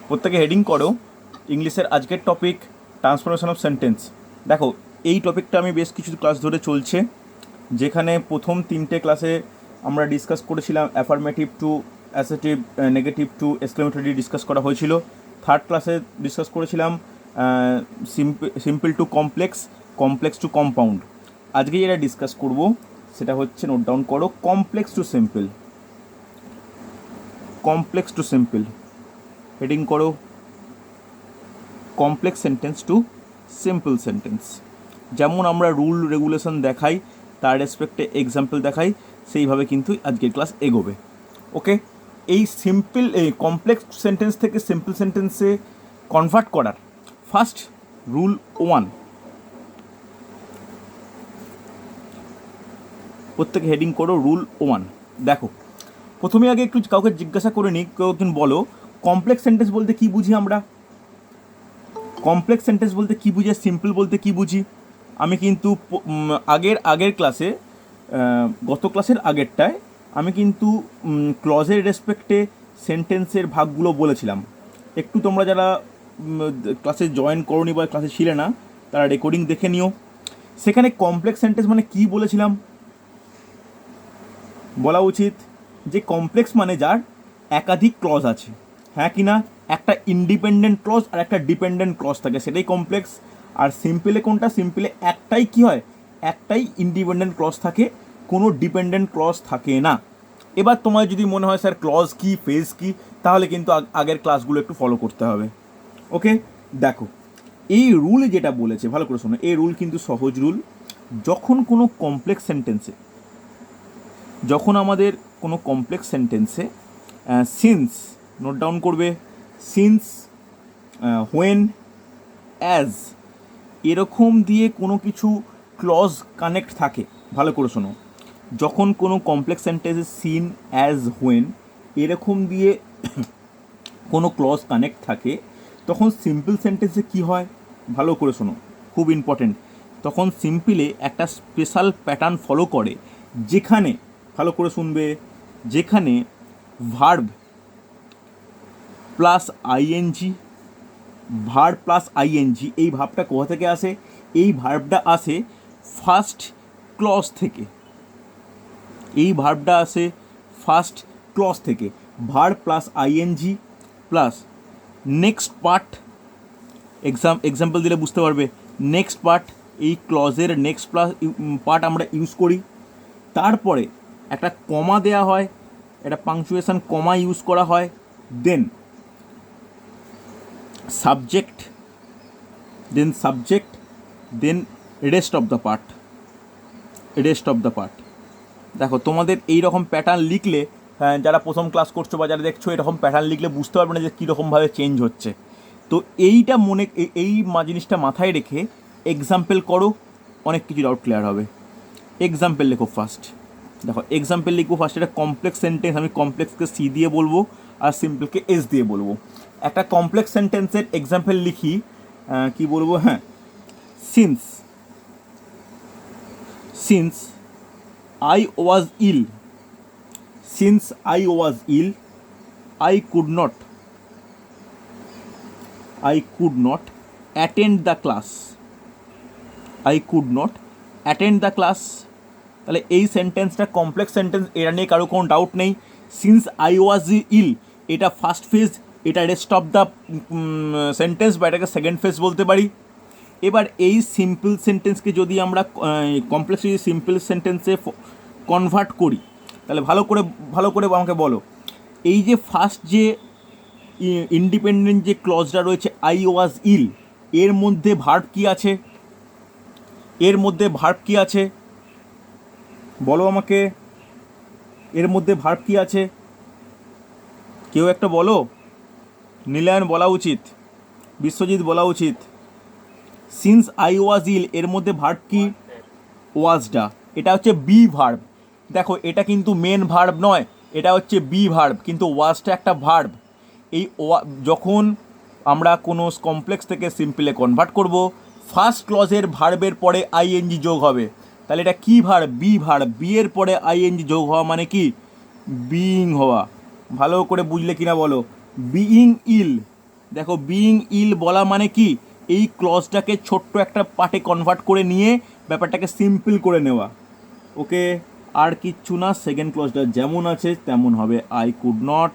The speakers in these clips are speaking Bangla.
প্রত্যেকে হেডিং করো ইংলিশের আজকের টপিক ট্রান্সফরমেশন অফ সেন্টেন্স। দেখো এই টপিকটা আমি বেশ কিছু ক্লাস ধরে চলছে, যেখানে প্রথম 3টে ক্লাসে আমরা ডিসকাস করেছিলাম affirmative to assertive, negative to exclamatory discuss করা হয়েছিল। থার্ড ক্লাসে ডিসকাস করেছিলাম simple to complex, complex to compound. আজকে যেটা ডিসকাস করব সেটা হচ্ছে, নোট ডাউন করো, complex to simple. Complex to simple heading করো complex sentence to simple sentence. যেমন আমরা রুল রেগুলেশন দেখাই, তার রেসপেক্টে এক্সাম্পল দেখাই, সেইভাবে কিন্তু আজকের ক্লাস এগোবে। ওকে, এই কমপ্লেক্স সেন্টেন্স থেকে সিম্পল সেন্টেন্সে কনভার্ট করার ফার্স্ট রুল 1। প্রত্যেকে হেডিং করো রুল 1। দেখো, প্রথমে আগে একটু কাউকে জিজ্ঞাসা করে নিই, কেউ একজন বলো কমপ্লেক্স সেন্টেন্স বলতে কী বুঝি আমরা? কমপ্লেক্স সেন্টেন্স বলতে কী বুঝি, সিম্পল বলতে কী বুঝি? আমি কিন্তু আগের ক্লাসে, গত ক্লাসের আগেরটায় আমি কিন্তু ক্লজের রেসপেক্টে সেন্টেন্সের ভাগগুলো বলেছিলাম। একটু তোমরা যারা ক্লাসে জয়েন করোনি বা ক্লাসে ছিলে না, তারা রেকর্ডিং দেখে নিও। সেখানে কমপ্লেক্স সেন্টেন্স মানে কী বলেছিলাম? বলা উচিত যে কমপ্লেক্স মানে যার একাধিক ক্লজ আছে, হ্যাঁ কি না? একটা ইন্ডিপেন্ডেন্ট ক্লজ আর একটা ডিপেন্ডেন্ট ক্লজ থাকে, সেটাই কমপ্লেক্স। আর সিম্পলে কোনটা? সিম্পলে একটাই কি হয়, একটাই ইন্ডিপেন্ডেন্ট ক্লজ থাকে, কোনো ডিপেন্ডেন্ট ক্লজ থাকে না। এবার তোমার যদি মনে হয় স্যার ক্লজ কি, ফেজ কি, তাহলে কিন্তু আগের ক্লাসগুলো একটু ফলো করতে হবে। ওকে, দেখো এই রুল যেটা বলেছে, ভালো করে শোনো, এই রুল কিন্তু সহজ রুল। যখন কোনো কমপ্লেক্স সেন্টেন্সে, যখন আমাদের কোনো কমপ্লেক্স সেন্টেন্সে সিন্স, নোট ডাউন করবে, সিন্স, হোয়েন, অ্যাজ, এরকম দিয়ে কোনো কিছু ক্লজ কানেক্ট থাকে, ভালো করে শোনো, যখন কোনো কমপ্লেক্স সেন্টেন্সে সিন, অ্যাজ, হোয়েন এরকম দিয়ে কোনো ক্লজ কানেক্ট থাকে, তখন সিম্পল সেন্টেন্সে কী হয়? ভালো করে শোনো, খুব ইম্পর্টেন্ট। তখন সিম্পলে একটা স্পেশাল প্যাটার্ন ফলো করে, যেখানে, ভালো করে শুনবে, যেখানে verb plus ING, verb plus ING, এই ভার্বটা কোথা থেকে আসে? এই ভার্বটা আসে ফার্স্ট ক্লজ থেকে। এই ভার্বটা আসে ফার্স্ট ক্লজ থেকে। Verb plus ING plus next part, example দিলে বুঝতে পারবে। নেক্সট পার্ট, এই ক্লজের নেক্সট পার্ট আমরা ইউজ করি। তারপরে একটা কমা দেয়া হয়, একটা পাংচুয়েশন কমা ইউজ করা হয়। Then subject, then rest of the part, দেখো তোমাদের এই রকম প্যাটার্ন লিখলে, যারা প্রথম ক্লাস করছো বা যারা দেখছো, এরকম প্যাটার্ন লিখলে বুঝতে পারবে না যে কীরকমভাবে চেঞ্জ হচ্ছে। তো এইটা এই জিনিসটা মাথায় রেখে এক্সাম্পল করো, অনেক কিছু ডাউট ক্লিয়ার হবে। এক্সাম্পল লেখো ফার্স্ট। দেখো এক্সাম্পল লিখবো ফার্স্ট, একটা কমপ্লেক্স সেন্টেন্স, আমি কমপ্লেক্সকে সি দিয়ে বলবো আর সিম্পলকে এস দিয়ে বলবো। একটা কমপ্লেক্স সেন্টেন্সের এক্সাম্পল লিখি, কি বলবো? হ্যাঁ, since I was ill, since I was ill, I could not attend the class. তাহলে এই সেন্টেন্সটা কমপ্লেক্স সেন্টেন্স, এটা নিয়ে কারো কোনো ডাউট নেই। সিন্স আই ওয়াজ ইল, এটা ফার্স্ট ফেজ, এটা রেস্ট অফ দ্য সেন্টেন্স, বা এটাকে সেকেন্ড ফেজ বলতে পারি। এবার এই সিম্পল সেন্টেন্সকে যদি আমরা কমপ্লেক্স সিম্পল সেন্টেন্সে কনভার্ট করি, তাহলে ভালো করে আমাকে বলো, এই যে ফার্স্ট যে ইন্ডিপেন্ডেন্ট যে ক্লজটা রয়েছে, আই ওয়াজ ইল, এর মধ্যে ভার্ব কি আছে? বলো আমাকে, এর মধ্যে ভার্ব কি আছে? কেউ একটা বলো। নীলায়ন বলা উচিত, বিশ্বজিৎ বলা উচিত। সিন্স আই ওয়াজ ইল, এর মধ্যে ভার্ব কি? ওয়াজটা। এটা হচ্ছে বি ভার্ব। দেখো এটা কিন্তু মেন ভার্ব নয়, এটা হচ্ছে বি ভার্ব, কিন্তু ওয়াজটা একটা ভার্ব। এই যখন আমরা কোনো কমপ্লেক্স থেকে সিম্পলে কনভার্ট করব, ফার্স্ট ক্লজের ভার্বের পরে আইএনজি যোগ হবে। তাহলে এটা কি ভার্ব? Be verb. বি এর পরে আইএনজি যোগ হওয়া মানে কি? বিইং হওয়া। ভালো করে বুঝলে কিনা বলো। বিইং ইল, দেখো বিইং ইল বলা মানে কি, এই ক্লজটাকে ছোট্ট একটা পার্টে কনভার্ট করে নিয়ে ব্যাপারটাকে সিম্পল করে নেওয়া। ওকে, আর কিচ্ছু না, সেকেন্ড ক্লজটা যেমন আছে তেমন হবে। I could not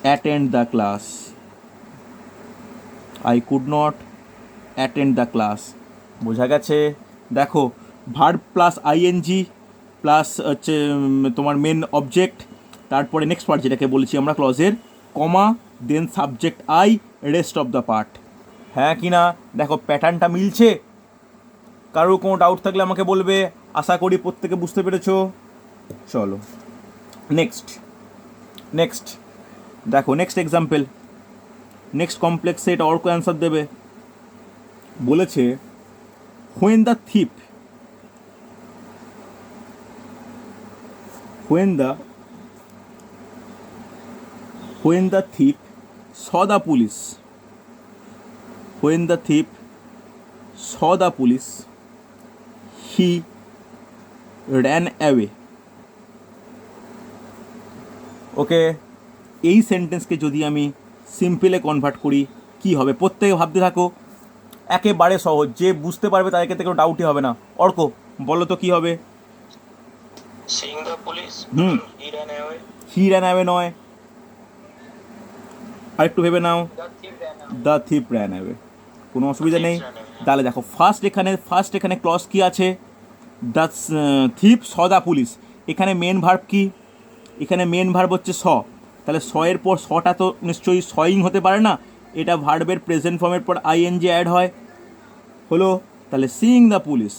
attend the class, I could not attend the class. বোঝা গেছে? দেখো ভার্ব প্লাস আইএনজি প্লাস হচ্ছে তোমার মেন অবজেক্ট, তারপরে নেক্সট পার্ট যেটাকে বলেছি আমরা ক্লজের, comma, then subject I, rest of the part. হ্যাঁ কি না? দেখো প্যাটার্নটা মিলছে? কারোর কোনো ডাউট থাকলে আমাকে বলবে, আশা করি প্রত্যেকে বুঝতে পেরেছো। চলো নেক্সট নেক্সট দেখো, নেক্সট এক্সাম্পল, নেক্সট কমপ্লেক্সে এটা অর্ক অ্যান্সার দেবে। বলেছে when the thief, when the thief saw the police, when the thief saw the police he ran away. ওকে, এই সেন্টেন্সকে যদি আমি সিম্পলে কনভার্ট করি কি হবে? প্রত্যেকে ভাবতে থাকো, একেবারে সহজ, যে বুঝতে পারবে তাদের ক্ষেত্রে কোনো ডাউটই হবে না। অর্ক বলো তো কি হবে? Seeing the police, he ran away. He ran away নয়, আরেকটু ভেবে নাও। দ্য থিপ র্যান অ্যাওয়ে, কোনো অসুবিধা নেই। তাহলে দেখো ফার্স্ট এখানে ক্লজ কি আছে? The thief saw the police. এখানে মেন ভার্ব কি? এখানে মেন ভার্ব হচ্ছে স। তাহলে স এর পর সটা তো নিশ্চয়ই সইং হতে পারে না, এটা ভার্বের প্রেজেন্ট ফর্মের পর আইএনজি অ্যাড হয়, হলো। তাহলে seeing the police,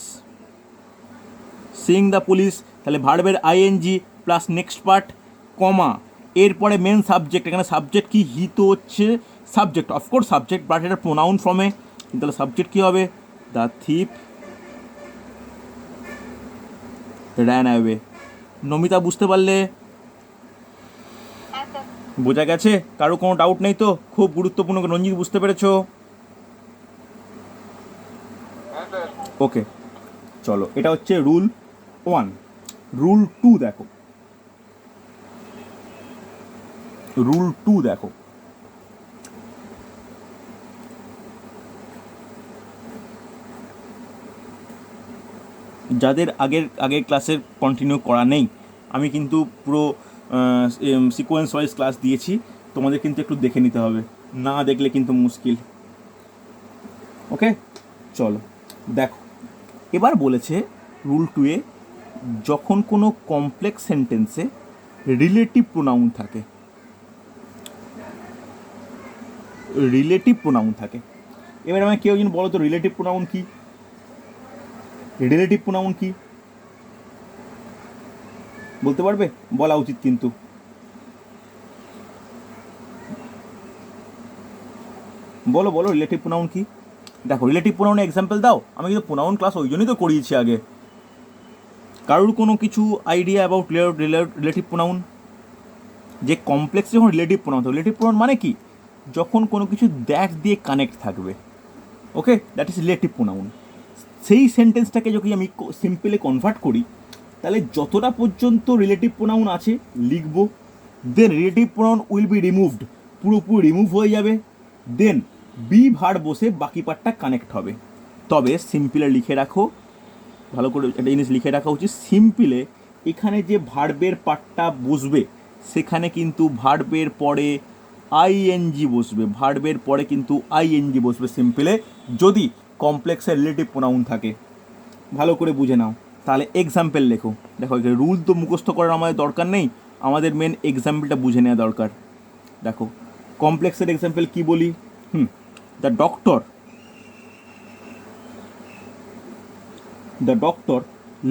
seeing the police, তাহলে ভার্বের আইএনজি প্লাস নেক্সট পার্ট কমা, এরপরে মেন সাবজেক্ট। এখানে সাবজেক্ট কি? হি তো হচ্ছে সাবজেক্ট, অফকোর্স সাবজেক্ট, বাট এটা প্রোনাউন ফর্মে, তাহলে সাবজেক্ট কী হবে? The thief ran away. Namita বুঝতে পারলে? বোঝা গেছে? কারো কোনো ডাউট নেই তো? খুব গুরুত্বপূর্ণ। রঞ্জিত বুঝতে পেরেছো? ওকে চলো, এটা হচ্ছে রুল 1। রুল 2 দেখো, রুল 2 দেখো, যাদের আগের ক্লাসের কন্টিনিউ করা নেই, আমি কিন্তু পুরো সিকোয়েন্স ওয়াইজ ক্লাস দিয়েছি, তোমাদের কিন্তু একটু দেখে নিতে হবে, না দেখলে কিন্তু মুশকিল। ওকে চলো দেখো, এবার বলেছে রুল 2-এ, যখন কোনো কমপ্লেক্স সেন্টেন্সে রিলেটিভ প্রোনাউন থাকে, রিলেটিভ প্রোনাউন থাকে। এবার আমাকে কেউ যেন বলো তো রিলেটিভ প্রোনাউন কি? রিলেটিভ প্রোনাউন কি বলতে পারবে? বলা উচিত কিন্তু। বলো বলো রিলেটিভ প্রোনাউন কি? দেখো রিলেটিভ প্রোনাউনের এক্সাম্পল দাও। আমি কিন্তু প্রোনাউন ক্লাস ওই জন্যই তো করিয়েছি আগে। কারোর কোনো কিছু আইডিয়া অ্যাবাউট রিলেটিভ প্রোনাউন? যে কমপ্লেক্স যখন রিলেটিভ প্রোনাউন, রিলেটিভ প্রোনাউন মানে কি? যখন কোনো কিছু দ্যাট দিয়ে কানেক্ট থাকবে, ওকে, দ্যাট ইজ রিলেটিভ প্রোনাউন। সেই সেন্টেন্সটাকে যদি আমি সিম্পলে কনভার্ট করি, তাহলে যতটা পর্যন্ত রিলেটিভ প্রোনাউন আছে লিখব, then relative pronoun will be removed, পুরোপুরি রিমুভ হয়ে যাবে, দেন বি ভার্ব বসে বাকি পার্টটা কানেক্ট হবে। তবে সিম্পলে লিখে রাখো, ভালো করে একটা জিনিস লিখে রাখা উচিত, সিম্পলে এখানে যে ভার্বের পার্টটা বসবে সেখানে কিন্তু ভার্বের পরে আইএনজি বসবে, ভার্বের পরে কিন্তু আইএনজি বসবে সিম্পলে, যদি কমপ্লেক্সের রিলেটিভ প্রোনাউন থাকে। ভালো করে বুঝে নাও। তাহলে এক্সাম্পল লেখো। দেখো এখানে রুল তো মুখস্থ করার আমাদের দরকার নেই, আমাদের মেন এক্সাম্পলটা বুঝে নেওয়া দরকার। দেখো কমপ্লেক্সের এক্সাম্পল কি বলি? The doctor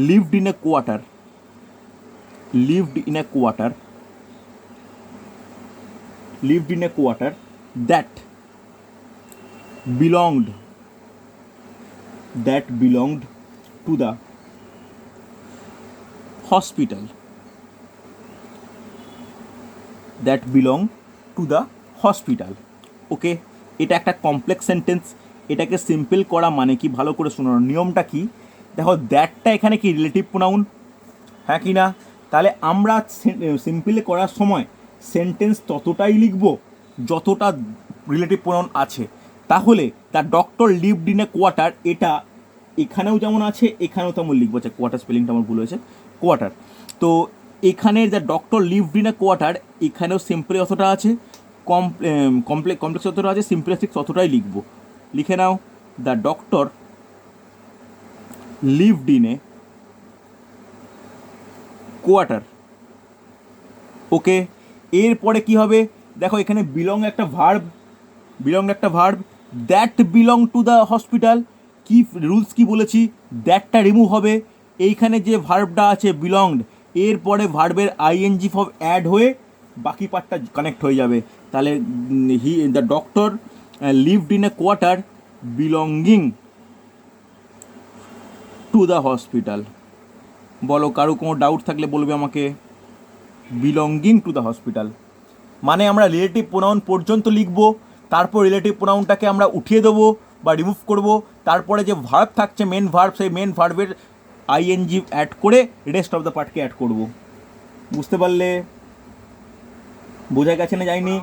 lived in a quarter, lived in a quarter that belonged to the hospital, that belonged to the hospital. ওকে, এটা একটা কমপ্লেক্স সেন্টেন্স। এটাকে সিম্পল করা মানে কি? ভালো করে শোনো, নিয়মটা কি দেখো। দ্যাটটা এখানে কি রিলেটিভ প্রোনাউন, হ্যাঁ কি না? তাহলে আমরা সিম্পলি করার সময় সেন্টেন্স ততটাই লিখব যতটা রিলেটিভ প্রোনাউন আছে। তাহলে the doctor lived in a quarter, এটা এখানেও যেমন আছে এখানেও তেমন লিখবো। আচ্ছা, কোয়ার্টার স্পেলিংটা আমার ভুল হয়েছে, কোয়ার্টার। তো এখানে the doctor lived in a quarter, এখানেও সিম্পলি অতটা আছে, কমপ্লেক্স যতটা আছে, সিম্পলিস্টিক ততটাই লিখবো। লিখে নাও, the doctor lived in a quarter. Okay, এরপরে কি হবে দেখো, এখানে বিলং একটা verb, that belong to the hospital. কি রুলস কি বলেছি, দ্যাটটা রিমুভ হবে। এইখানে যে ভার্বটা আছে বিলংড, এরপরে ভার্বের আইএনজি ফর্ম অ্যাড হয়ে বাকি পার্টটা কানেক্ট হয়ে যাবে। তাহলে the doctor lived in a quarter belonging to the hospital. বলো, কারো কোনো ডাউট থাকলে বলবে আমাকে। বিলঙ্গিং টু দ্য হসপিটাল মানে আমরা রিলেটিভ প্রোনাউন পর্যন্ত লিখব, তারপর রিলেটিভ প্রোনাউনটাকে আমরা উঠিয়ে দেবো বা রিমুভ করব, তারপরে যে ভার্ব থাকছে মেন ভার্ব, সেই মেন ভার্বের আইএনজি অ্যাড করে রেস্ট অফ দ্য পার্টকে অ্যাড করব। বুঝতে পারলে? বোঝা গেছে না যায়নি?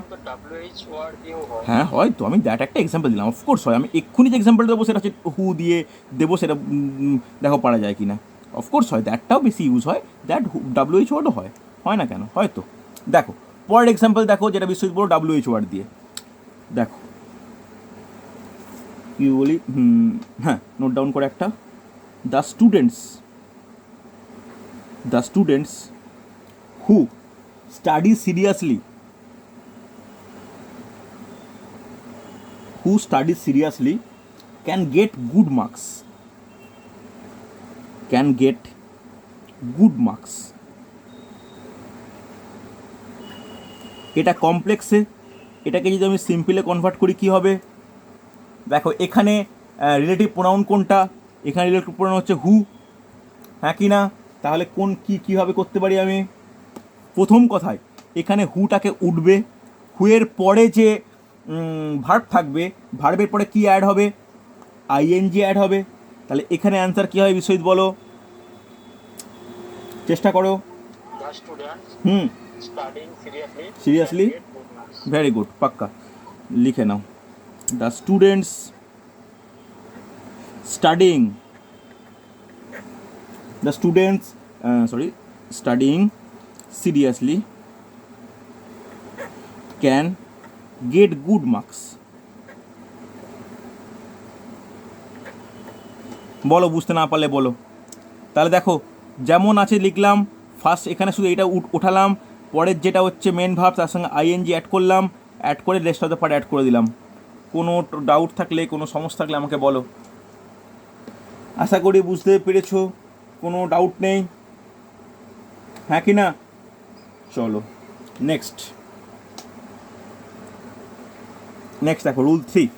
WH ওয়ার্ড দিয়েও হয়। হ্যাঁ হয় তো, আমি দ্যাট একটা এক্সাম্পল দিলাম, অফকোর্স হয়। আমি এক্ষুনি যে এক্সাম্পল দেবো সেটা হচ্ছে হু দিয়ে দেবো, সেটা দেখো পারা যায় কি না। অফকোর্স হয়, দ্যাটটাও বেশি ইউজ হয়, দ্যাট WH ওয়ার্ডও হয় না কেন, হয়তো। দেখো পরের এক্সাম্পল দেখো, যেটা বিশ্বজিৎ বলো WH ওয়ার্ড দিয়ে। দেখো কি বলি, হ্যাঁ নোট ডাউন করে একটা, the students who study seriously, can get good marks. এটা কমপ্লেক্সে, এটাকে যদি আমি সিম্পলে কনভার্ট করি কি হবে দেখো, এখানে রিলেটিভ প্রোনাউন কোনটা, এখানে রিলেটিভ প্রোনাউন হচ্ছে হু, হ্যাঁ কি না? তাহলে কোন কীভাবে করতে পারি আমি? প্রথম কথায় এখানে হুটাকে উঠবে, হুয়ের পরে যে ভার্ব থাকবে, ভার্বের পরে কি অ্যাড হবে, আইএনজি অ্যাড হবে। তাহলে এখানে অ্যান্সার কী হবে বিশ্বজিৎ বলো, চেষ্টা করো। সিরিয়াসলি, ভেরি গুড, পাক্কা লিখে নাও। The students studying seriously can get good marks. বলো, বুঝতে না পারলে বলো। তাহলে দেখো যেমন আছে লিখলাম, ফার্স্ট এখানে শুধু এটা উঠালাম, পরের যেটা হচ্ছে মেন ভার্ব তার সঙ্গে আইএনজি অ্যাড করলাম, অ্যাড করে rest of the part add করে দিলাম। কোনো ডাউট থাকলে, কোনো সমস্যা থাকলে আমাকে বলো। আশা করি বুঝতে পেরেছো, কোনো ডাউট নেই, হ্যাঁ কি না? চলো নেক্সট দেখো, রুল 3।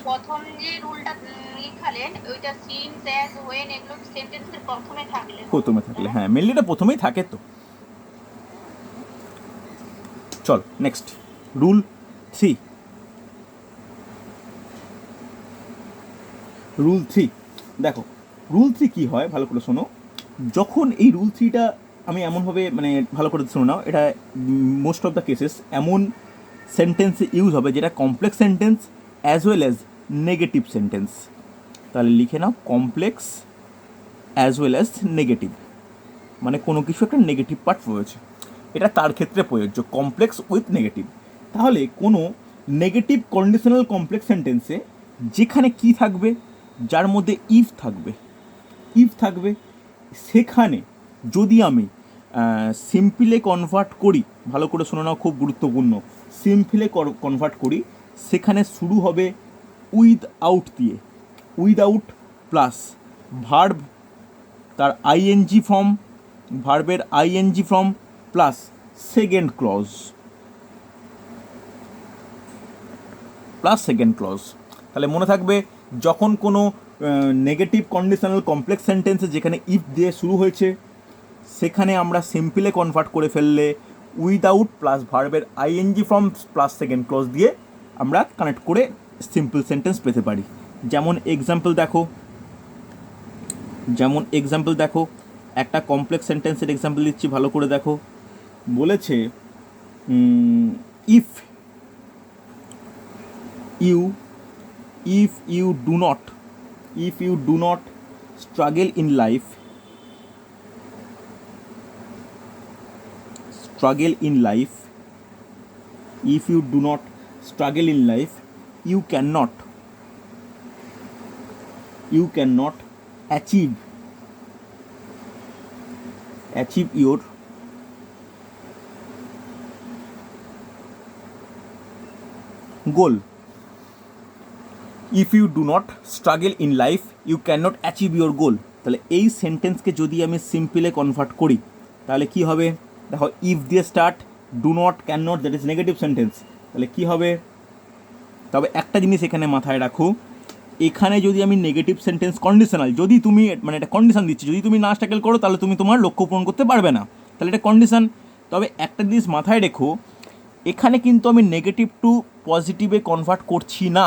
প্রথম যে রুলটা লিখালেন ওইটা সিনস, অ্যাজ, হোয়েন এগুলো সেন্টেন্সের প্রথমে থাকলে, হ্যাঁ মেনলি এটা প্রথমেই থাকে তো। চল নেক্সট, রুল 3। দেখো রুল 3 কী হয় ভালো করে শোনো। যখন এই রুল 3টা আমি এমনভাবে মানে ভালো করে শোনো নাও, এটা মোস্ট অফ দ্য কেসেস এমন সেন্টেন্সে ইউজ হবে যেটা complex sentence as well as negative sentence. তাহলে লিখে নাও, complex as well as negative, মানে কোনো কিছু একটা নেগেটিভ পার্ট রয়েছে, এটা তার ক্ষেত্রে প্রযোজ্য, কমপ্লেক্স উইথ নেগেটিভ। তাহলে কোনো নেগেটিভ কন্ডিশনাল কমপ্লেক্স সেন্টেন্সে যেখানে কি থাকবে, যার মধ্যে ইফ থাকবে, সেখানে যদি আমি সিম্পলে কনভার্ট করি, ভালো করে শোনো নাও, খুব গুরুত্বপূর্ণ, সিম্পলে কনভার্ট করি, সেখানে শুরু হবে উইথআউট দিয়ে, উইথআউট প্লাস ভার্ব, তার আইএনজি ফর্ম, ভার্বের ING form plus second clause, তাহলে মনে থাকবে যখন কোনো নেগেটিভ কন্ডিশনাল কমপ্লেক্স সেন্টেন্সে যেখানে ইফ দিয়ে শুরু হয়েছে, সেখানে আমরা সিম্পলে কনভার্ট করে ফেললে উইথআউট প্লাস ভার্বের ING form plus second clause দিয়ে আমরা কানেক্ট করে সিম্পল সেন্টেন্স পেতে পারি। যেমন এক্সাম্পল দেখো, একটা কমপ্লেক্স সেন্টেন্সের এক্সাম্পল দিচ্ছি, ভালো করে দেখো। বলেছে if you if you do not struggle in life, if you do not struggle in life, you cannot achieve your goal. If you do not struggle in life you can not achieve your goal. তাহলে এই সেন্টেন্সকে যদি আমি সিম্পলে কনভার্ট করি তাহলে কি হবে? দেখো, ইফ দিয়ে start, do not, can not, that is negative sentence. তাহলে কি হবে? তবে একটা জিনিস এখানে মাথায় রাখো, এখানে যদি আমি নেগেটিভ সেন্টেন্স কন্ডিশনাল, যদি তুমি মানে এটা কন্ডিশন দিচ্ছি, যদি তুমি না স্ট্রাগল করো তাহলে তুমি তোমার লক্ষ্য পূরণ করতে পারবে না, তাহলে এটা কন্ডিশন। তবে একটা জিনিস মাথায় রেখো, এখানে কিন্তু আমি নেগেটিভ টু পজিটিভে কনভার্ট করছি না।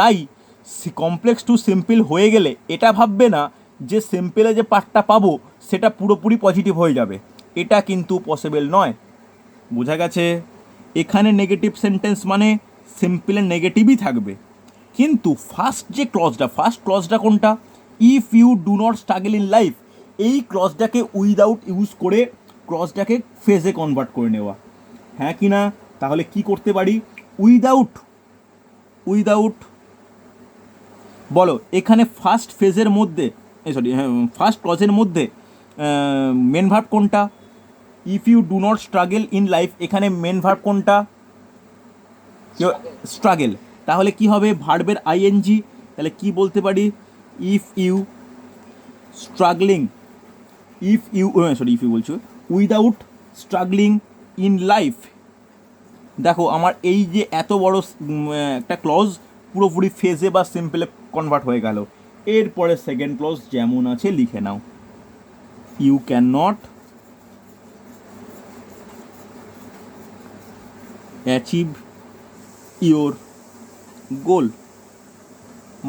তাই কমপ্লেক্স টু সিম্পল হয়ে গেলে এটা ভাববে না যে সিম্পলে যে পার্টটা পাবো সেটা পুরোপুরি পজিটিভ হয়ে যাবে, এটা কিন্তু পসিবল নয়। বোঝা গেছে? এখানে নেগেটিভ সেন্টেন্স মানে সিম্পলের নেগেটিভই থাকবে, কিন্তু ফার্স্ট ক্লজটা কোনটা? If you do not struggle in life, এই ক্লজটাকে উইদাউট ইউজ করে ক্লজটাকে ফেজে কনভার্ট করে নেওয়া, হ্যাঁ কি না? তাহলে কি করতে পারি? উইদাউট বলো, এখানে ফার্স্ট ফেজের মধ্যে ফার্স্ট ক্লজের মধ্যে মেন ভার্ব কোনটা? If you do not struggle in life, এখানে মেন ভার্ব কোনটা? স্ট্রাগল। তাহলে কি হবে? ভার্বের আইএনজি। তাহলে কি বলতে পারি? ইফ ইউ বলছো উইদাউট স্ট্রাগলিং ইন লাইফ। দেখো, আমার এই যে এত বড় একটা ক্লজ পুরোপুরি ফেজে বা সিম্পলে কনভার্ট হয়ে গেল। এরপরে সেকেন্ড ক্লজ যেমন আছে লিখে নাও, you can not achieve your goal.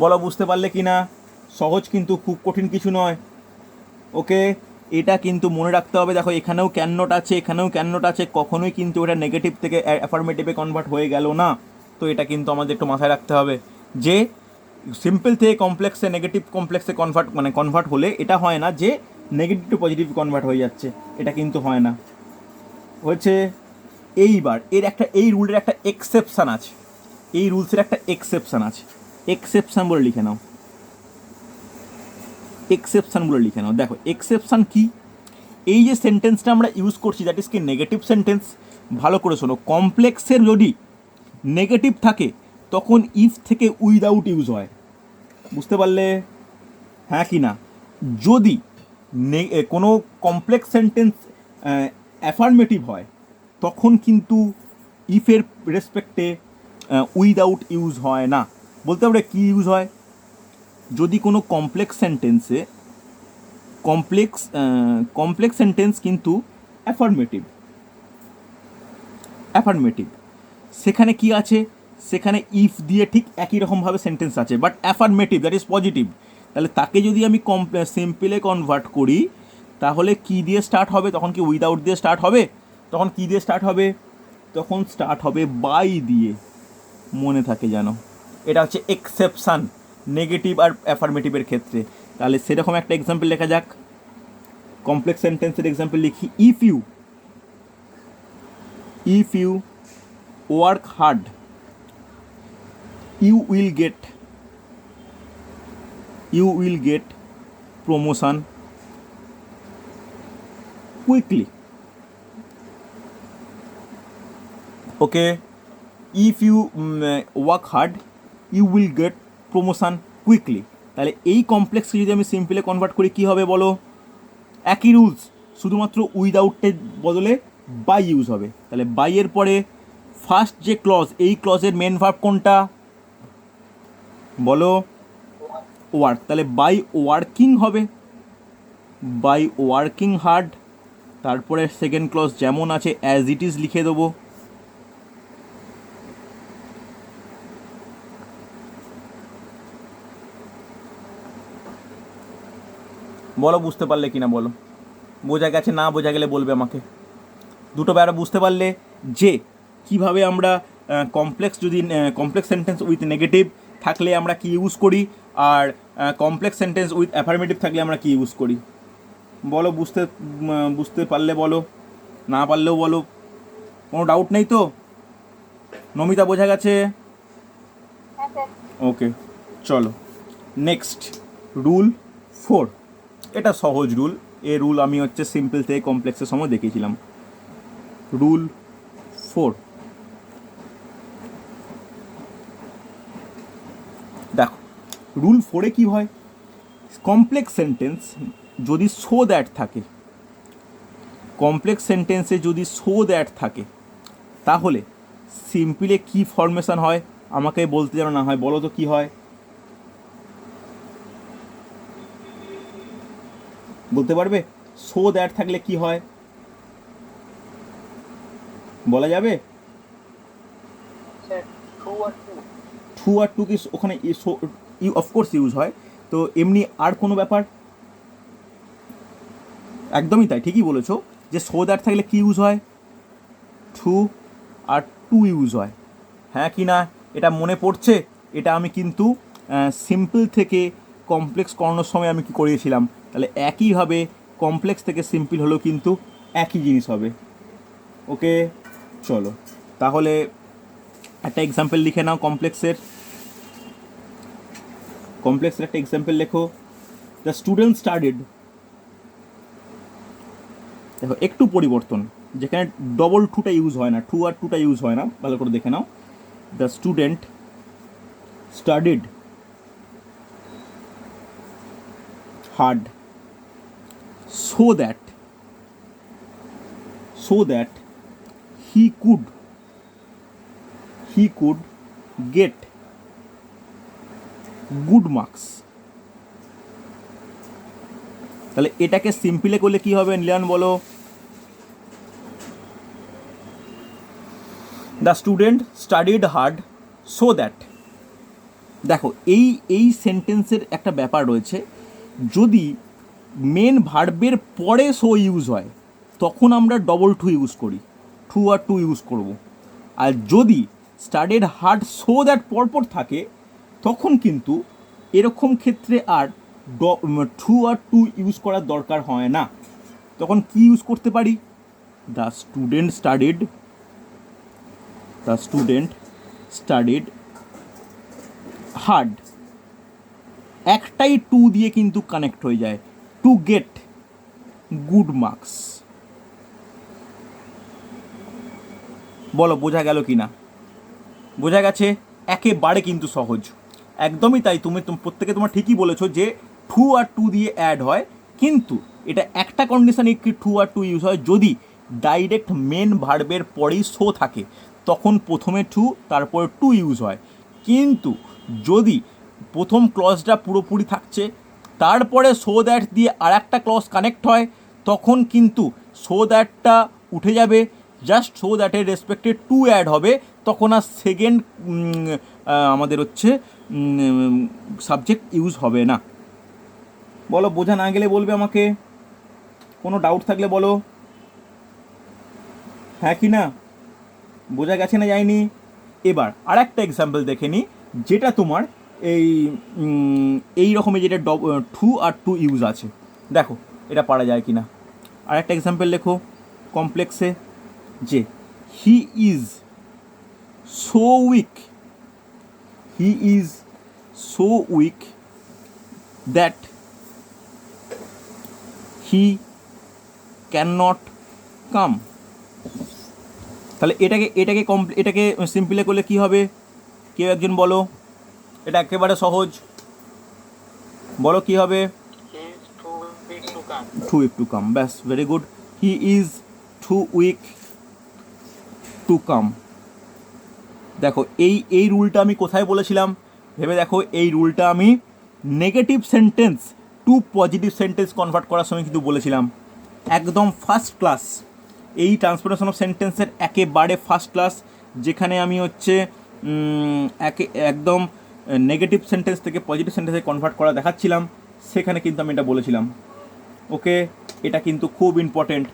বলো, বুঝতে পারলে কি না? সহজ, কিন্তু খুব কঠিন কিছু নয়। ওকে, এটা কিন্তু মনে রাখতে হবে। দেখো, এখানেও ক্যান নট আছে, কখনোই কিন্তু এটা নেগেটিভ থেকে অ্যাফার্মেটিভে কনভার্ট হয়ে গেল না। তো এটা কিন্তু আমাদের একটু মাথায় রাখতে হবে যে সিম্পল থেকে কমপ্লেক্সে, নেগেটিভ কমপ্লেক্সে কনভার্ট হলে এটা হয় না যে নেগেটিভ টু পজিটিভ কনভার্ট হয়ে যাচ্ছে, এটা কিন্তু হয় না। হচ্ছে এইবার এই রুলের একটা এক্সেপশান আছে, এই রুলসের একটা এক্সেপশান আছে। এক্সেপশান বলে লিখে নাও। দেখো, এক্সেপশান কি? এই যে সেন্টেন্সটা আমরা ইউজ করছি, দ্যাট ইজ কি নেগেটিভ সেন্টেন্স। ভালো করে শোনো, কমপ্লেক্সের যদি নেগেটিভ থাকে তখন ইফ থেকে উইদাউট ইউজ হয়। বুঝতে পারলে, হ্যাঁ কি না? যদি কোনো কমপ্লেক্স সেন্টেন্স অ্যাফার্মেটিভ হয় তখন কিন্তু ইফের রেসপেক্টে উইদাউট ইউজ হয় না। বলতে পারে কি ইউজ হয়? যদি কোনো কমপ্লেক্স সেন্টেন্স কিন্তু অ্যাফার্মেটিভ, সেখানে কি আছে? সেখানে ইফ দিয়ে ঠিক একই রকমভাবে সেন্টেন্স আছে, but affirmative, that is positive. তাহলে তাকে যদি আমি সিম্পলে কনভার্ট করি তাহলে কি দিয়ে স্টার্ট হবে? তখন কি উইদাউট দিয়ে স্টার্ট হবে? তখন কি দিয়ে স্টার্ট হবে? তখন স্টার্ট হবে বাই দিয়ে। মনে থাকে যেন, এটা হচ্ছে এক্সেপশান নেগেটিভ আর অ্যাফার্মেটিভের ক্ষেত্রে। তাহলে সেরকম একটা এক্সাম্পল লেখা যাক। কমপ্লেক্স সেন্টেন্সের এক্সাম্পল লিখি। If you work hard you will get promotion quickly. Okay, if you work hard you will get promotion quickly. তাহলে এই কমপ্লেক্সকে যদি আমি সিম্পলে কনভার্ট করি কি হবে বলো? একই রুলস, শুধুমাত্র উইদাউটের বদলে বাই ইউজ হবে। তাহলে বাইয়ের পরে ফার্স্ট যে ক্লজ, এই ক্লজের মেন ভার্ব কোনটা বলো? ওয়ার্ক। তাহলে বাই ওয়ার্কিং হবে, বাই ওয়ার্কিং হার্ড। তারপরে সেকেন্ড ক্লজ যেমন আছে অ্যাজ ইট ইজ লিখে দেবো। বলো, বুঝতে পারলে কিনা বলো? বোঝা গেছে? না বোঝা গেলে বলবে আমাকে। দুটো ব্যাপার বুঝতে পারলে যে কিভাবে আমরা কমপ্লেক্স, যদি কমপ্লেক্স সেন্টেন্স উইথ নেগেটিভ থাকলে আমরা কি ইউজ করি, আর কমপ্লেক্স সেন্টেন্স উইথ অ্যাফার্মেটিভ থাকলে আমরা কি ইউজ করি। বলো, বুঝতে পারলে বলো, না পারলেও বলো, কোনো ডাউট নেই তো? নমিতা বোঝা গেছে? হ্যাঁ স্যার। ওকে, চলো নেক্সট রুল 4। এটা সহজ রুল। এই রুল আমি হচ্ছে সিম্পল থেকে কমপ্লেক্সের সময় দেখিয়েছিলাম। রুল 4, দেখো রুল 4-এ কী হয়, কমপ্লেক্স সেন্টেন্স যদি সো দ্যাট থাকে, কমপ্লেক্স সেন্টেন্সে যদি সো দ্যাট থাকে, তাহলে সিম্পলে কি ফরমেশন হয় আমাকে বলতে যেন না হয়। বলো তো কি হয়, বলতে পারবে? সো দ্যাট থাকলে কি হয় বলা যাবে? ট্রু আর টু কি ওখানে অফকোর্স ইউজ হয়। তো এমনি আর কোনো ব্যাপার? একদমই তাই, ঠিকই বলেছো যে সো দ্যাট থাকলে কি ইউজ হয়, ট্রু আর টু ইউজ হয়। হ্যাঁ কি না এটা মনে পড়ছে? এটা আমি কিন্তু সিম্পল থেকে কমপ্লেক্স করানোর সময় আমি কি করিয়েছিলাম। তাহলে একইভাবে কমপ্লেক্স থেকে সিম্পল হলেও কিন্তু একই জিনিস হবে। ওকে, চলো তাহলে একটা এক্সাম্পল লিখে নাও কমপ্লেক্সের একটা এক্সাম্পল লেখো। দ্য স্টুডেন্ট স্টাডিড, দেখো একটু পরিবর্তন, যেখানে ডবল টুটা ইউজ হয় না, টু আর টুটা ইউজ হয় না, ভালো করে দেখে নাও। The student studied hard so that he could get good marks। তাহলে এটাকে সিম্পলে করলে কি হবে নীলান বলো? The student studied hard so that, দেখো এই সেন্টেন্সের একটা ব্যাপার রয়েছে, যদি মেন ভার্বের পরে সো ইউজ হয় তখন আমরা ডবল টু ইউজ করি, টু আর টু ইউজ করব। আর যদি স্টাডিড হার্ড সো দ্যাট পরপর থাকে তখন কিন্তু এরকম ক্ষেত্রে আর টু আর টু ইউজ করার দরকার হয় না। তখন কি ইউজ করতে পারি, দ্য স্টুডেন্ট স্টাডিড হার্ড, একটাই টু দিয়ে কিন্তু কানেক্ট হয়ে যায়, টু গেট গুড মার্কস। বলো বোঝা গেল কি না? বোঝা গেছে? একেবারে কিন্তু সহজ, একদমই তাই। তুমি প্রত্যেকে তোমার ঠিকই বলেছো যে টু আর টু দিয়ে অ্যাড হয়, কিন্তু এটা একটা কন্ডিশনে কি টু আর টু ইউজ হয়, যদি ডাইরেক্ট মেন ভার্বের পরেই সো থাকে তখন প্রথমে টু তারপরে টু ইউজ হয়। কিন্তু যদি প্রথম ক্লজটা পুরোপুরি থাকছে তারপরে সো দ্যাট দিয়ে আর একটা ক্লজ কানেক্ট হয় তখন কিন্তু সো দ্যাটটা উঠে যাবে, জাস্ট সো দ্যাটের রেসপেক্টে টু অ্যাড হবে, তখন আর সেকেন্ড আমাদের হচ্ছে সাবজেক্ট ইউজ হবে না। বলো বোঝা না গেলে বলবে আমাকে, কোনো ডাউট থাকলে বলো। হ্যাঁ কি না? বোঝা গেছে না যায়নি? এবার আর একটা এক্সাম্পল দেখে নিই, যেটা তোমার এই রকমের, যেটা টু আর টু ইউজ আছে। দেখো এটা পারা যায় কি না। আর একটা এক্সাম্পল লেখো কমপ্লেক্সে, যে he is so weak that he can not come. তাহলে এটাকে সিম্পলে করলে কি হবে, কেউ একজন বলো। এটা একেবারে সহজ, বলো কি হবে? টু উইক টু কাম, ব্যাস, very good. He is too weak to come. দেখো এই রুলটা আমি কোথায় বলেছিলাম ভেবে দেখো। এই রুলটা আমি negative sentence to positive sentence convert করার সময় কিন্তু বলেছিলাম। একদম ফার্স্ট ক্লাস, এই ট্রান্সফরমেশন অফ সেন্টেন্সের একেবারে ফার্স্ট ক্লাস, যেখানে আমি হচ্ছে একদম নেগেটিভ সেন্টেন্স থেকে পজিটিভ সেন্টেন্সে কনভার্ট করা দেখাচ্ছিলাম, সেখানে কিন্তু আমি এটা বলেছিলাম। ওকে, এটা কিন্তু খুব ইম্পর্টেন্ট।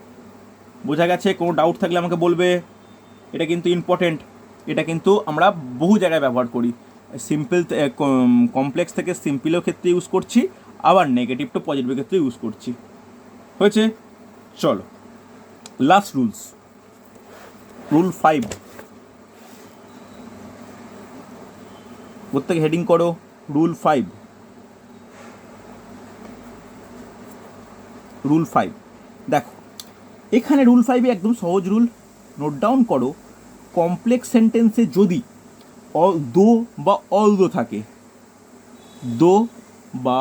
বোঝা গেছে? কোনো ডাউট থাকলে আমাকে বলবে। এটা কিন্তু ইম্পর্টেন্ট, এটা কিন্তু আমরা বহু জায়গায় ব্যবহার করি। সিম্পল কমপ্লেক্স থেকে সিম্পলের ক্ষেত্রে ইউজ করছি, আবার নেগেটিভ টু পজিটিভের ক্ষেত্রে ইউজ করছি। হয়েছে? চলো লাস্ট রুলস, রুল 5। প্রত্যেক হেডিং করো রুল 5। রুল 5 দেখো, এখানে রুল 5 একদম সহজ রুল, নোট ডাউন করো। কমপ্লেক্স সেন্টেন্সে যদি দো বা অলদো থাকে, দো বা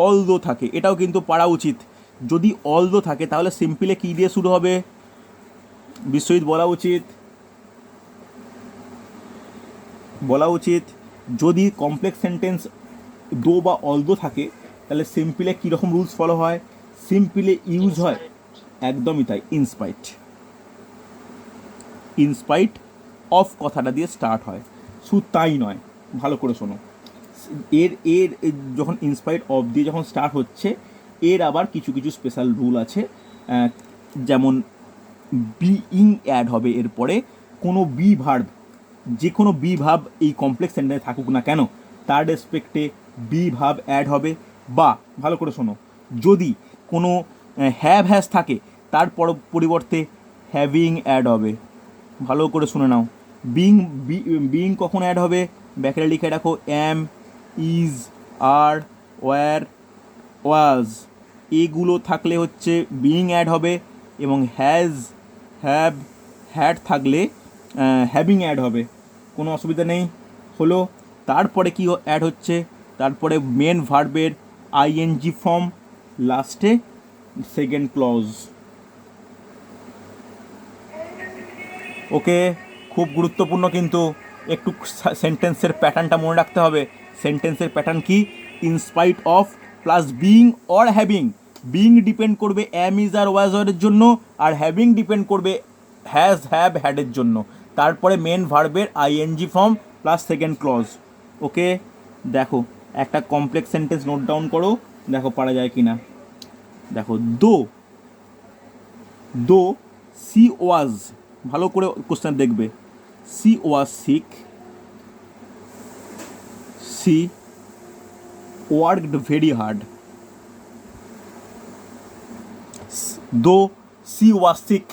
অলদো থাকে, এটাও কিন্তু পারা উচিত। যদি অলদো থাকে তাহলে সিম্পলে কী দিয়ে শুরু হবে? বিশ্বজিৎ বলা উচিত, বলা উচিত। যদি কমপ্লেক্স সেন্টেন্স দো বা অলদো থাকে তাহলে সিম্পলে কীরকম রুলস ফলো হয়? সিম্পলে ইউজ হয়, একদমই তাই, ইনস্পাইট। ইনস্পাইট অফ কথাটা দিয়ে স্টার্ট হয়। শুধু তাই নয়, ভালো করে শোনো, এর এর যখন ইনস্পাইট অফ দিয়ে যখন স্টার্ট হচ্ছে, এর আবার কিছু কিছু স্পেশাল রুল আছে। যেমন বিইং অ্যাড হবে এরপরে, কোনো বি ভার্ব, যে কোনো বি ভার্ব এই কমপ্লেক্স সেন্টেন্সে থাকুক না কেন তার রেসপেক্টে বি ভার্ব অ্যাড হবে। বা ভালো করে শোনো, যদি কোনো হ্যাভ হ্যাজ থাকে তার পরিবর্তে হ্যাভিং অ্যাড হবে। ভালো করে শুনে নাও, বিইং কখন অ্যাড হবে? ব্যাকেটে লিখে রাখো, অ্যাম, ইজ, আর, ওয়্যার, ওয়াজ, এগুলো থাকলে হচ্ছে বিইং অ্যাড হবে, এবং হ্যাজ, হ্যাভ, হ্যাড থাকলে হ্যাভিং অ্যাড হবে। কোনো অসুবিধা নেই, হলো। তারপরে কি অ্যাড হচ্ছে? তারপরে মেন ভার্বের আইএনজি ফর্ম, লাস্টে সেকেন্ড ক্লজ। ওকে, খুব গুরুত্বপূর্ণ কিন্তু, একটু সেন্টেন্সের প্যাটার্নটা মনে রাখতে হবে। সেন্টেন্সের প্যাটার্ন কি? In spite of plus being or having. Being depend করবে অ্যাম, ইজ, আর, ওয়াজ, এর জন্য, আর হ্যাভিং ডিপেন্ড করবে হ্যাজ, হ্যাভ, হ্যাডের জন্য। তারপরে মেন ভার্বের ING form plus second clause. Okay, দেখো একটা কমপ্লেক্স সেন্টেন্স নোট ডাউন করো, দেখো পারা যায় কি না। দেখো, দো সি ওয়াজ, ভালো করে কোশ্চেন দেখবে, she was sick, she worked very hard. Though she was sick,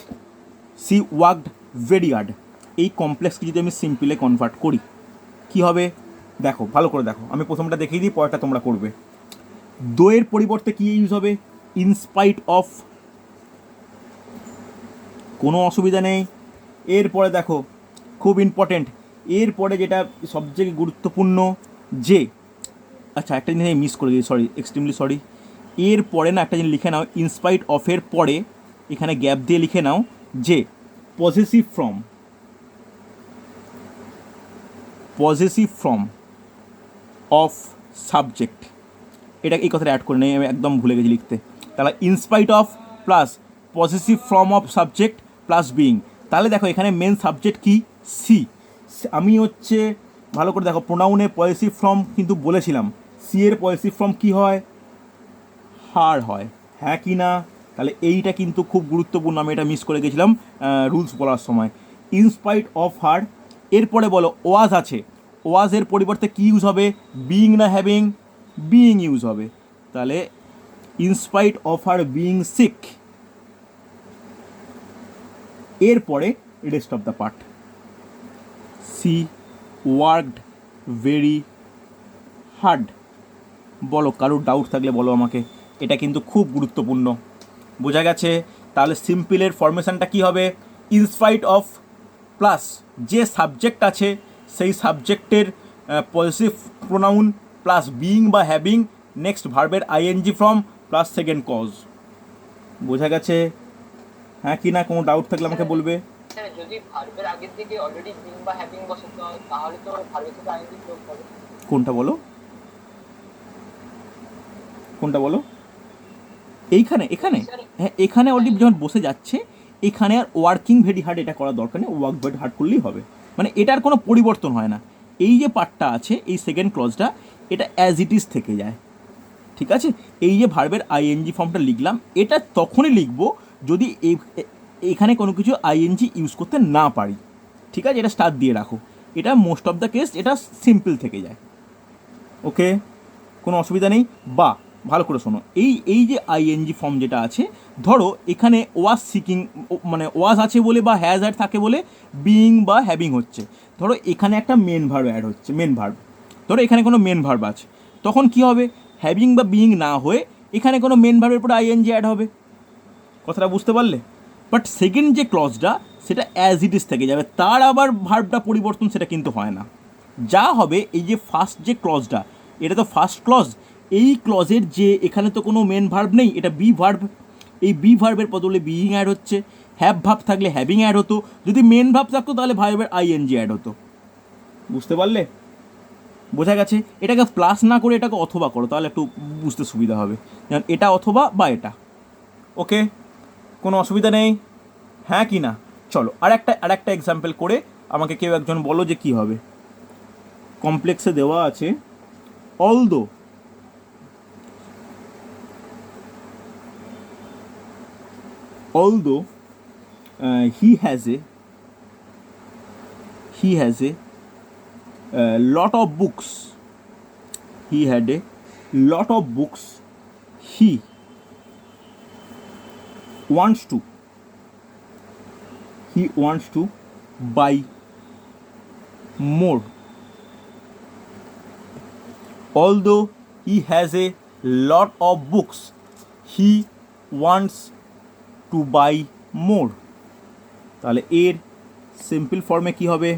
she worked very hard. এই কমপ্লেক্সকে যদি আমি সিম্পলে কনভার্ট করি কি হবে? দেখো ভালো করে দেখো, আমি প্রথমটা দেখিয়ে দিই, পরেরটা তোমরা করবে। দোয়ের পরিবর্তে কি ইউজ হবে? In spite of. কোনো অসুবিধা নেই। এরপরে দেখো, খুব ইম্পর্টেন্ট, এরপরে যেটা সবথেকে গুরুত্বপূর্ণ, যে আচ্ছা একটা জিনিস আমি মিস করে দিই, সরি, এক্সট্রিমলি সরি। এরপরে না একটা জিনিস লিখে নাও, ইনস্পাইট অফের পরে এখানে গ্যাপ দিয়ে লিখে নাও যে possessive from, possessive form of subject. এটা এই কথাটা অ্যাড করে নেই, আমি একদম ভুলে গেছি লিখতে। তাহলে in spite of plus possessive form of subject plus being. তাহলে দেখো এখানে মেন সাবজেক্ট কি? সি। আমি হচ্ছে ভালো করে দেখো, প্রোনাউনে পজেসিভ ফর্ম কিন্তু বলেছিলাম, সি এর পজেসিভ ফর্ম কি হয়? হার হয়, হ্যাঁ কি না? তাহলে এইটা কিন্তু খুব গুরুত্বপূর্ণ, আমি এটা মিস করে গেছিলাম রুলস বলার সময়। ইনস্পাইট অফ হার, এরপরে বলো ওয়াজ আছে, ওয়াজের পরিবর্তে কি ইউজ হবে? বিইং না হ্যাভিং? বিইং ইউজ হবে। তাহলে in spite of her being sick. এরপরে rest of the part, she worked very hard. বলো, কারোর ডাউট থাকলে বলো আমাকে, এটা কিন্তু খুব গুরুত্বপূর্ণ। বোঝা গেছে? তাহলে সিম্পলের ফরমেশনটা কি হবে? ইনস্পাইট অফ প্লাস যে সাবজেক্ট আছে সেই সাবজেক্টের পজিটিভ প্রোনাউন প্লাস বিইং বা হ্যাভিং, নেক্সট ভার্বের ING form plus second clause. বোঝা গেছে? হ্যাঁ কি না? কোনো ডাউট থাকলে আমাকে বলবে। যদি ভার্বের আগের দিকে অলরেডি বিং বা হ্যাভিং বসাতে হয় তাহলে তো ভার্বের সাথে আইএনজি যোগ হবে। কোনটা বলো, কোনটা বলো? এইখানে, এখানে, হ্যাঁ এখানে অলরেডি যখন বসে যাচ্ছে, এখানে আর ওয়ার্কিং ভেরি হার্ড এটা করার দরকার নেই, ওয়ার্ক ভেরি হার্ড করলেই হবে। মানে এটার কোনো পরিবর্তন হয় না। এই যে পার্টটা আছে, এই সেকেন্ড ক্লজটা, এটা অ্যাজ ইট ইজ থেকে যায়, ঠিক আছে? এই যে ভার্বের আইএনজি ফর্মটা লিখলাম, এটা তখনই লিখবো যদি এখানে কোনো কিছু আইএনজি ইউজ করতে না পারি। ঠিক আছে, এটা স্টার দিয়ে রাখো। এটা মোস্ট অফ দ্য কেস এটা সিম্পল থেকে যায়। ওকে, কোনো অসুবিধা নেই। বা ভালো করে শোনো, এই যে আইএনজি ফর্ম যেটা আছে, ধরো এখানে ওয়াজ সিকিং, মানে ওয়াজ আছে বলে বা হ্যাজ অ্যাড থাকে বলে বিইং বা হ্যাভিং হচ্ছে। ধরো এখানে একটা মেন ভার্ব অ্যাড হচ্ছে, মেন ভার্ব, ধরো এখানে কোনো মেন ভার্ব আছে, তখন কি হবে? হ্যাভিং বা বিইং না হয়ে এখানে কোনো মেন ভার্বের পরে আইএনজি অ্যাড হবে। কথাটা বুঝতে পারলে? বাট সেকেন্ড যে ক্লজটা সেটা অ্যাজ ইট ইজ থেকে যাবে, তার আবার ভার্বটা পরিবর্তন সেটা কিন্তু হয় না। যা হবে এই যে ফার্স্ট যে ক্লজটা, এটা তো ফার্স্ট ক্লজ, এই ক্লজের যে এখানে তো কোনো মেন ভার্ব নেই, এটা বি ভার্ব, এই বি ভার্বের বদলে বিইং অ্যাড হচ্ছে। হ্যাভ ভার্ব থাকলে হ্যাভিং অ্যাড হতো, যদি মেন ভার্ব থাকতো তাহলে ভার্বের আইএনজি অ্যাড হতো। বুঝতে পারলে? বোঝা গেছে? এটাকে প্লাস না করে এটাকে অথবা করো, তাহলে একটু বুঝতে সুবিধা হবে। যেমন এটা অথবা বা এটা। ওকে, কোনো অসুবিধা নেই, হ্যাঁ কি না? চলো আর একটা এক্সাম্পল করে আমাকে কেউ একজন বলো যে কী হবে। কমপ্লেক্সে দেওয়া আছে although he has a lot of books. He had a lot of books. He wants to buy more. Although he has a lot of books, he wants to buy more. তাহলে এর সিম্পল ফর্মে কি হবে?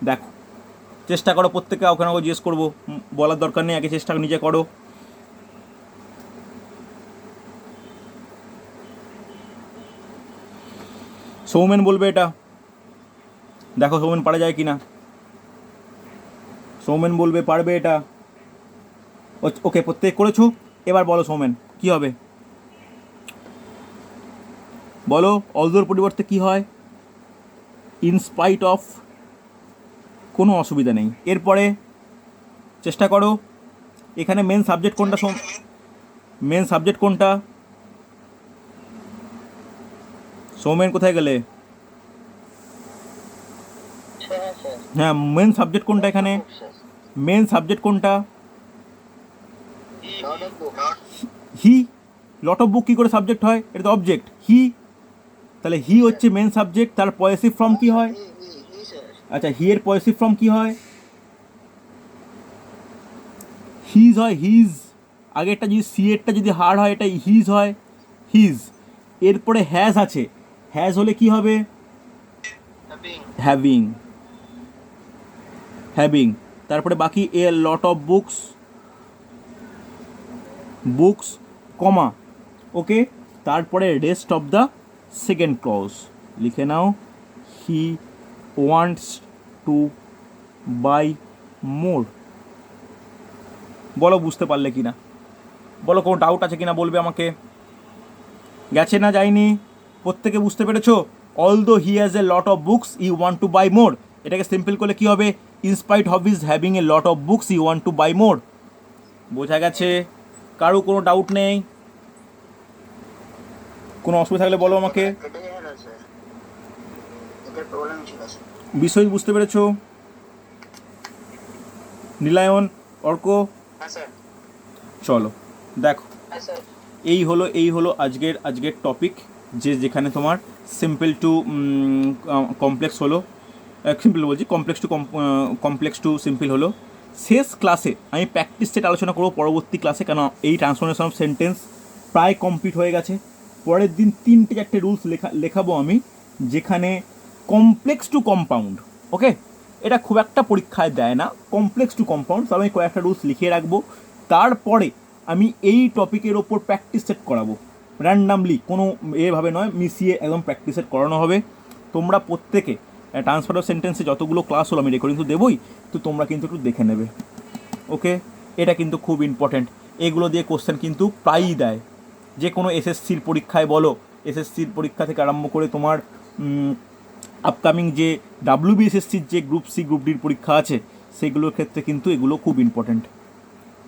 দেখো, চেষ্টা করো প্রত্যেকে, ওখানে জিজ্ঞেস করবো, বলার দরকার নেই, আগে চেষ্টা নিজে করো। সৌমেন বলবে এটা, দেখো সৌমেন পারা যায় কি না। সৌমেন বলবে পারবে এটা। ওকে, প্রত্যেক করেছো, এবার বলো সৌমেন কি হবে, বলো। অলদোর পরিবর্তে কি হয়? In spite of. কোনো অসুবিধা নেই। এরপরে চেষ্টা করো, এখানে মেন সাবজেক্ট কোনটা? মেন সাবজেক্ট কোনটা? সৌমেন কোথায় গেলে? হ্যাঁ, মেন সাবজেক্ট কোনটা এখানে? মেন সাবজেক্ট কোনটা? হি। লট অফ বুক কী করে সাবজেক্ট হয়? এটা তো অবজেক্ট, হি। তাহলে হি হচ্ছে মেন সাবজেক্ট, তার পয়েসিভ ফর্ম কি হয়? আচ্ছা, হি এর পয়েসিভ ফর্ম কি হয়? হিজ হয়, হিজ। আগেরটা যদি সি এরটা যদি হার্ড হয়, এটা হিজ হয়, হিজ। এরপরে হ্যাজ আছে, হ্যাজ হলে কি হবে? হ্যাভিং। হ্যাভিং। তারপরে বাকি a lot of books, comma. Okay, তারপরে rest of the second clause লিখে নাও। He wants to buy more. বলো বুঝতে পারলে কি না? বলো কোনো ডাউট আছে কি না, বলবে আমাকে। গেছে না যায়নি? প্রত্যেকে বুঝতে পেরেছো? Although he has a lot of books, he want to buy more. এটাকে সিম্পল করলে কি হবে? In spite of his having a lot of books, he want to buy more. বোঝা গেছে? কারো কোনো ডাউট নেই? কোনো অসুবিধা থাকলে বলো আমাকে। বিষয় বুঝতে পেরেছো? নীলায়ন, অর্ক, চলো দেখো, এই হলো আজকের টপিক, যেখানে তোমার সিম্পল টু কমপ্লেক্স হলো, সিম্পল বলছি, কমপ্লেক্স টু সিম্পল হলো। শেষ ক্লাসে আমি প্র্যাকটিস সেট আলোচনা করবো পরবর্তী ক্লাসে, কেন এই ট্রান্সফরমেশন অফ সেন্টেন্স প্রায় কমপ্লিট হয়ে গেছে। পরের দিন 3-4টে রুলস লেখাবো আমি, যেখানে কমপ্লেক্স টু কম্পাউন্ড। ওকে, এটা খুব একটা পরীক্ষায় দেয় না, কমপ্লেক্স টু কম্পাউন্ড, তবে আমি কয়েকটা রুলস লিখিয়ে রাখবো। তারপরে আমি এই টপিকের ওপর প্র্যাকটিস সেট করাবো, র্যান্ডামলি, কোনো এভাবে নয়, মিশিয়ে একদম প্র্যাকটিস সেট করানো হবে। তোমরা প্রত্যেকে ট্রান্সফার অফ সেন্টেন্সে যতগুলো ক্লাস হলো আমি রেকর্ডিং তো দেবোই, তো তোমরা কিন্তু একটু দেখে নেবে। ওকে, এটা কিন্তু খুব ইম্পর্ট্যান্ট। এগুলো দিয়ে কোশ্চেন কিন্তু প্রায়ই দেয়, যে কোনো এসএসসির পরীক্ষায় বলো, এসএসসির পরীক্ষা থেকে আরম্ভ করে তোমার আপকামিং যে WBSSCর যে গ্রুপ সি গ্রুপ ডির পরীক্ষা আছে, সেগুলোর ক্ষেত্রে কিন্তু এগুলো খুব ইম্পর্ট্যান্ট।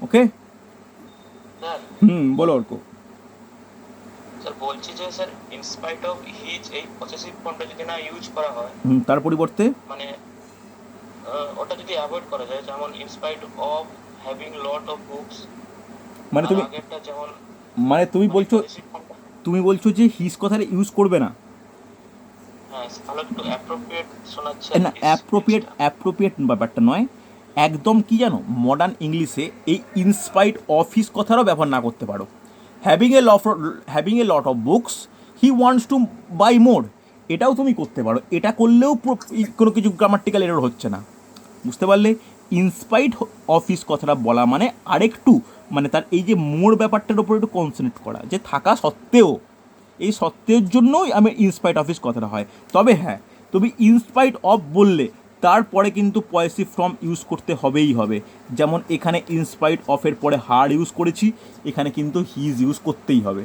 ওকে, বলো অর্ক। স্যার বলছি যে স্যার ইনস্পাইট অফ হিজ এই পসেসিভ ফর্মটা যদি না ইউজ করা হয়, তার পরিবর্তে মানে ওটা যদি অ্যাভয়েড করা যায়, যেমন in spite of having lot of books, মানে তুমি আগেরটা যেমন মানে তুমি বলছো possessive form টা- তুমি বলছো যে হিজ কথাটা ইউজ করবে না? হ্যাঁ তাহলে একটু অ্যাপ্রোপ্রিয়েট শোনাচ্ছে। না, অ্যাপ্রোপ্রিয়েট ব্যাপারটা নয়, একদম কি জানো, মডার্ন ইংলিশে এই ইনস্পাইট অফ হিজ কথারও ব্যবহার না করতে পারো। Having a lot of books he wants to buy more, এটাও তুমি করতে পারো। এটা করলেও কোনো কিছু গ্রামাটিক্যাল এরর হচ্ছে না, বুঝতে পারলে? ইনস্পাইট অফ হিজ কথাটা বলা মানে আরেকটু, মানে তার এই যে মোর ব্যাপারটার উপর একটু কনসেন্ট্রেট করা, যে থাকা সত্ত্বেও, এই সত্ত্বের জন্যই আমি ইনস্পাইট অফ হিজ কথাটা হয়। তবে হ্যাঁ, তুমি ইনস্পাইট অফ বললে তারপরে কিন্তু পয়েসিভ ফর্ম ইউজ করতে হবেই হবে। যেমন এখানে ইনস্পাইট অফের পরে হার ইউজ করেছি, এখানে কিন্তু হিজ ইউজ করতেই হবে,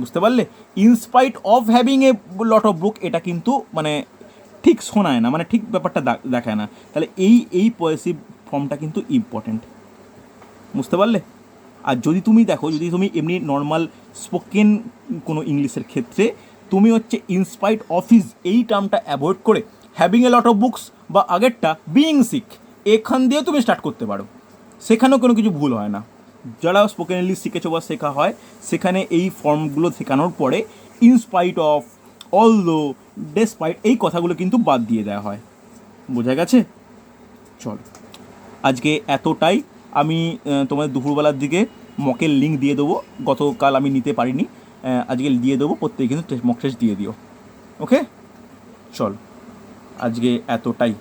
বুঝতে পারলে? In spite of having a lot of book, এটা কিন্তু মানে ঠিক শোনায় না, মানে ঠিক ব্যাপারটা দেখায় না। তাহলে এই পয়েসিভ ফর্মটা কিন্তু ইম্পর্টেন্ট, বুঝতে পারলে? আর যদি তুমি দেখো, যদি তুমি এমনি নর্মাল স্পোকেন কোনো ইংলিশের ক্ষেত্রে তুমি হচ্ছে ইনস্পাইট অফিস এই টার্মটা অ্যাভয়েড করে having a lot of books বা আগেরটা বিইং সিক, এখান দিয়ে তুমি স্টার্ট করতে পারো, সেখানেও কোনো কিছু ভুল হয় না। যারা স্পোকেন ইংলিশ শিখেছো বা শেখা হয়, সেখানে এই ফর্মগুলো শেখানোর পরে ইনস্পাইট অফ, অলদো, ডেসপাইট এই কথাগুলো কিন্তু বাদ দিয়ে দেওয়া হয়। বোঝা গেছে? চল, আজকে এতটাই। আমি তোমাদের দুপুরবেলার দিকে মকের লিঙ্ক দিয়ে দেবো, গতকাল আমি নিতে পারিনি, আজকে দিয়ে দেবো, প্রত্যেকে কিন্তু মক টেস্ট দিয়ে দিও। ওকে, চল আজকে এতটাই।